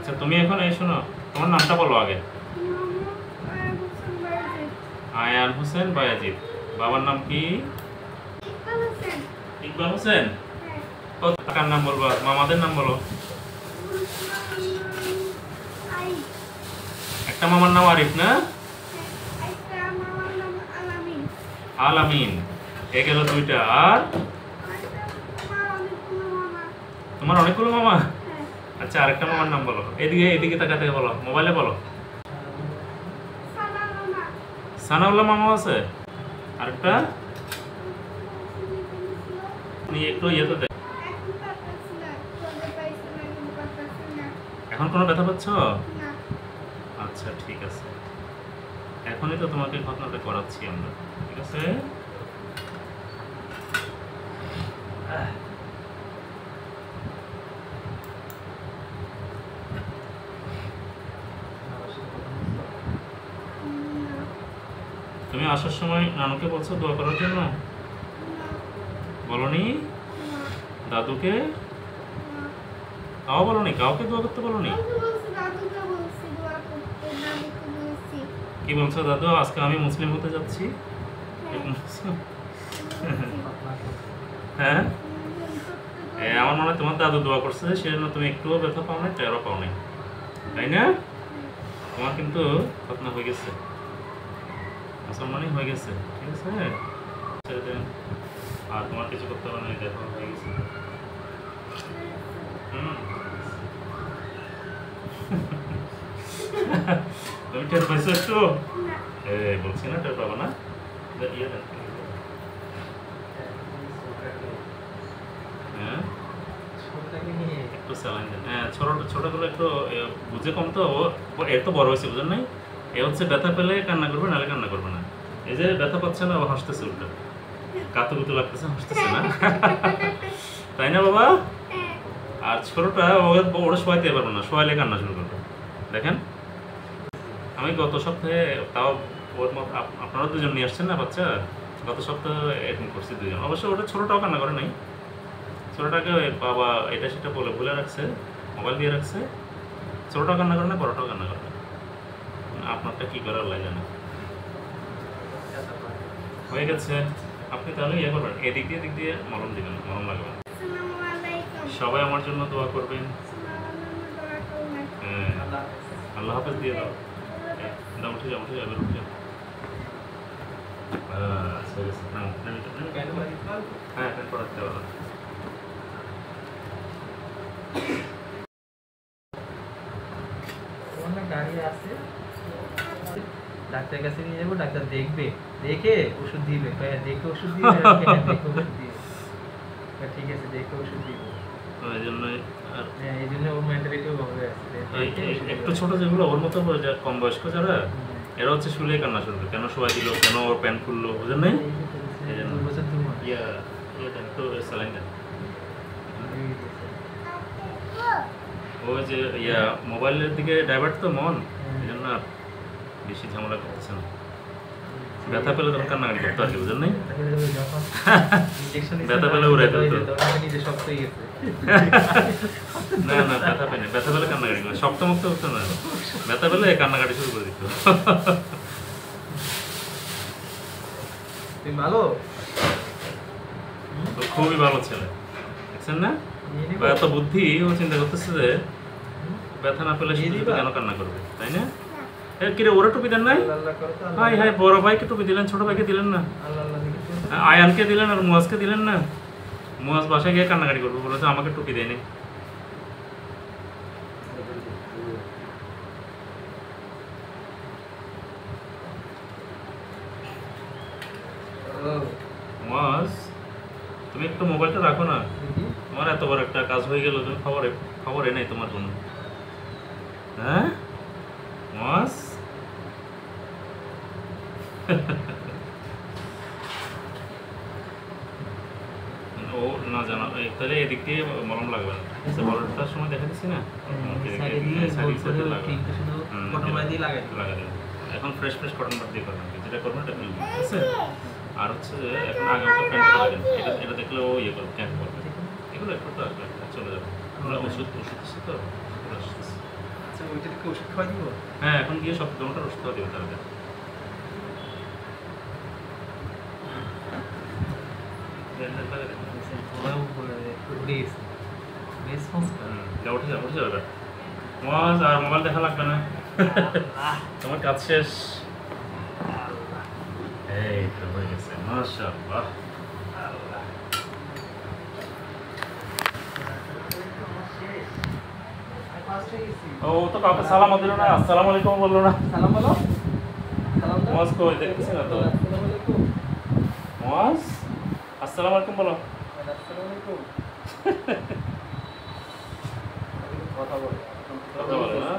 আচ্ছা তুমি এখন এই শোনো, তোমার নামটা বলো আগে। আয়ান হোসেন বায়াজিদ। বাবার নাম কি? ইকবাল হোসেন। ও কাকার নাম বলবো, মামাদের নাম বলো। একটা মামার নাম আরিফ না? আলামিন। এ গেল দুইটা। আর তোমার অনেকগুলো মামা? আচ্ছা আরেকটা মামার নাম বলো। এদিকে এদিকে তাকাতে বলো, মোবাইলে বলো। সানাউল্লাহ মামা আছে। আরেকটা একটু ইয়ে তো দেখ। এখন কোনো ব্যথা পাচ্ছ? আচ্ছা ঠিক আছে, এখনই তো তোমাকে ঘটনাটা করাচ্ছি আমরা, ঠিক আছে? তুমি আসার সময় নানুকে বলছো দোয়া করার জন্য? বলনি? দাদুকে তাও বলনি? কাউকে দোয়া করতে বলনি? কি বলছো দাদু, আজকে আমি মুসলিম হতে যাচ্ছি? হ্যাঁ, আমার মনে হয় তোমার দাদু দোয়া করছে, সেজন্য তুমি একটুও ব্যথা পাও নাই, টেরও পাও নাই, তাই না? তোমার কিন্তু ঘটনা হয়ে গেছে, মুসলমানই হয়ে গেছে, ঠিক আছে? আর তোমার কিছু করতে হবে না, দেখা হয়ে গেছে। তুমি টের পাইছো একটু? বলছি না টের পাবো না। একটু স্যালাইন দেন। হ্যাঁ, ছোটগুলো একটু বুঝে কম তো, এর তো বড় হয়েছে, বুঝেন নাই? এ হচ্ছে ব্যথা পেলে কান্না করবে, নাহলে কান্না করবে না। এই যে ব্যথা পাচ্ছে না, ও হাসতেছে উল্টো, কাতুকুতু লাগতেছে, হাসতেছে না, তাই না বাবা? আর ছোটটা ওরা শোয়াইতে পারবে না, শোয়াইলে কান্না শুরু করবে। দেখেন, আমি গত সপ্তাহে, তাও ওর মতো আপনারা দুজন নিয়ে আসছেন না বাচ্চা, গত সপ্তাহে এরকম করছি দুজন। অবশ্য ওটা ছোটটাও কান্না করে নাই, ছোটটাকে বাবা এটা সেটা বলে ভুলে রাখছে, মোবাইল দিয়ে রাখছে। ছোটটাও কান্না করে না, বড়টাও কান্না করে না। আপনারটা কি করার লাগে না, হয়ে গেছে। আপনি তাহলে ইয়ে করবেন, এদিক দিয়ে মলম দিবেন, মলম লাগবেন। সবাই আমার জন্য দোয়া করবেন। হ্যাঁ, আল্লাহ হাফেজ দিয়ে দাও। উঠে যাও, উঠে যাবে, উঠে যাও। হ্যাঁ, প্যান্ট পরাতে হবে। দাঁড়িয়ে আছে, ডাক্তার কাছে নিয়ে যাবো, ডাক্তার দেখবে, দেখে ওষুধ দিবে, দেখে ওষুধ দিবে, দেখে ওষুধ দিবে, ঠিক আছে দেখে ওষুধ দিবে। এই জন্য ওর মেন্টালিটিও ভাবে আছে। একটু ছোট যেগুলো ওর মতো কম বয়স্ক যারা, এরা হচ্ছে শুলে কান্না শুনবে, কেন শোয়াই দিল, কেন ওর প্যান্ট খুললো, বুঝেন নাই? একটু স্যালাইন দেন। ওই যে মোবাইলের দিকে ডাইভার্ট তো মন, এই জন্য আর বেশি ঝামেলা করতেছে না। ব্যথা পেলে তখন কান্নাকাটি করতো আর কি, বুঝেন নাই? ব্যথা পেলে উড়ে ফেলতো। না না, ব্যথা পেলে কান্নাকাটি করে, শক্ত মুক্ত হতো না, ব্যথা পেলে কান্নাকাটি শুরু করে দিত। ভালো, খুবই ভালো ছেলে, দেখছেন না? এত বুদ্ধি, ও চিন্তা করতেছে যে ব্যথা না পেলে কেন কান্না করবে, তাই না? কিরে, ওরা টুপি দেন নাই? হাই হাই, বড় ভাইকে টুপি দিলেন, ছোট ভাইকে দিলেন না, আয়ানকে দিলেন আর মুয়াজকে দিলেন না। মুয়াজ বাসায় গিয়ে কান্নাকাটি করবো, বলেছে আমাকে টুপি দেয়নি। মুয়াজ, তুমি একটু মোবাইলটা রাখো না, তোমার এত বড় একটা কাজ হয়ে গেল, তুমি খবর নেই তোমার জন্য। হ্যাঁ মুয়াজ, ও না জানা, তাহলে এদিক দিয়ে মলম লাগবে না, বড়টার সময় দেখা দিচ্ছি না, এখন ফ্রেশ কটন বাদ দিয়ে করবেন, যেটা করবেন এটা ফেলবেন, ঠিক আছে? আর হচ্ছে এখন আগে ওটা প্যান্ট লাগাবেন, এটা দেখলে ও ইয়ে করবে, ক্যাম্প করবে, এগুলো একটু চলে যাবে। ওষুধ আছে তো, আচ্ছা ওইটা কি ওষুধ খাওয়া দিব? হ্যাঁ এখন গিয়ে সব জমটা ওষুধ খাওয়া দিবে তাহলে উঠে যাবে মজ আর মোবাইল দেখা লাগবে না তোমার কাজ শেষ এই তো হয়ে গেছে মাশাআল্লাহ ও তো কাউকে সালাম দিল না আসসালামু আলাইকুম বললো না সালাম বলো সালাম দাও মজ কই দেখতেছি না তো আসসালামু আলাইকুম মজ আসসালামু আলাইকুম বলো আসসালামু আলাইকুম কথা বলো কথা বলো না